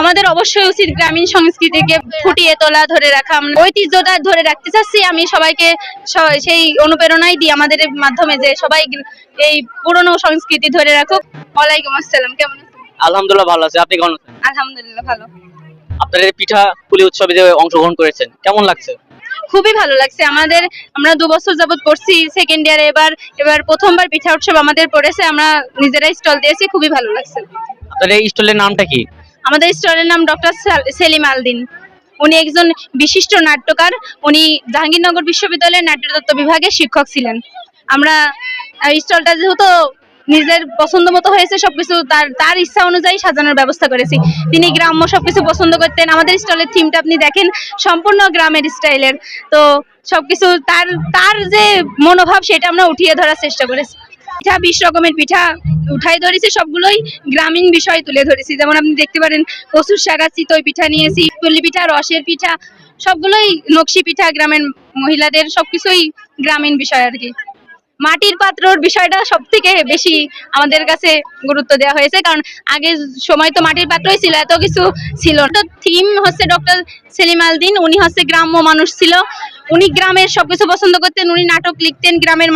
আমাদের অবশ্যই উচিত গ্রামীণ সংস্কৃতিকে ফুটিয়ে তোলা, ধরে রাখা। আমরা ঐতিহ্যটা ধরে রাখতে চাচ্ছি। আমি সবাইকে সেই অনুপ্রেরণাই দিই আমাদের মাধ্যমে, যে সবাই এই পুরনো সংস্কৃতি ধরে রাখুক। ওয়ালাইকুম আসসালাম, কেমন আছেন? আলহামদুলিল্লাহ ভালো আছে, আপনি কেমন আছেন? আলহামদুলিল্লাহ ভালো। আপনাদের এই পিঠা পুলি উৎসবে যে অংশগ্রহণ করেছেন কেমন লাগছে? খুবই ভালো লাগছে। আমরা 2 বছর যাবত পড়ছি, সেকেন্ড ইয়ারে, এবার প্রথমবার পিঠা উৎসব আমাদের পড়েছে। আমরা নিজেরাই স্টল দিয়েছি, খুবই ভালো লাগছে। আপনাদের এই স্টলের নামটা কি? আমাদের স্টলের নাম ডক্টর সেলিম আলদিন। উনি একজন বিশিষ্ট নাট্যকার। উনি জাহাঙ্গীরনগর বিশ্ববিদ্যালয়ের নাট্যতত্ত্ব বিভাগের শিক্ষক ছিলেন। আমরা স্টলটা যেহেতু নিজের পছন্দ মতো হয়েছে, সবকিছু তার ইচ্ছা অনুযায়ী সাজানোর ব্যবস্থা করেছি। তিনি গ্রাম্য সবকিছু পছন্দ করতেন। আমাদের স্টলের থিমটা আপনি দেখেন, সম্পূর্ণ গ্রামের স্টাইলের। তো সবকিছু তার যে মনোভাব, সেটা আমরা উঠিয়ে ধরার চেষ্টা করেছি। পিঠা 20 রকমের পিঠা উঠাই ধরেছি, সবগুলোই গ্রামীণ বিষয় তুলে ধরেছি। যেমন আপনি দেখতে পারেন, কচুর শাক, চিতই পিঠা নিয়েছি, পুলি পিঠা, রসের পিঠা, সবগুলোই নকশি পিঠা, গ্রামের মহিলাদের, সবকিছুই গ্রামীণ বিষয় আর কি। মাটির পাত্রর বিষয়টা সব থেকে বেশি আমাদের কাছে গুরুত্ব দেওয়া হয়েছে, কারণ আগের সময় তো মাটির পাত্রই ছিল, এত কিছু ছিল না। থিম হচ্ছে ডক্টর সেলিম আলদিন। উনি হচ্ছে গ্রাম্য মানুষ ছিল। উনি গ্রামের সবকিছু পছন্দ করতেন। উনি নাটক লিখতেন গ্রামের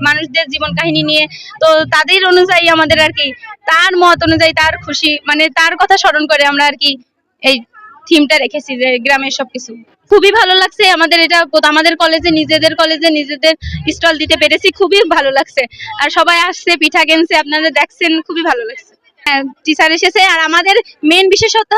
মানুষদের জীবন কাহিনী নিয়ে। তো তাদের অনুযায়ী আমাদের আর কি, তার মত অনুযায়ী, তার খুশি মানে তার কথা স্মরণ করে আমরা আর কি এই থিমটা রেখেছি, যে গ্রামের সবকিছু। খুবই ভালো লাগছে। আমাদের কলেজে নিজেদের স্টল দিতে পেরেছি, খুবই ভালো লাগছে। আর সবাই আসছে, পিঠা কিনছে, আপনারা দেখছেন, খুবই ভালো লাগছে। হ্যাঁ, টিচার এসেছে। আর আমাদের মেন বিশেষত্ব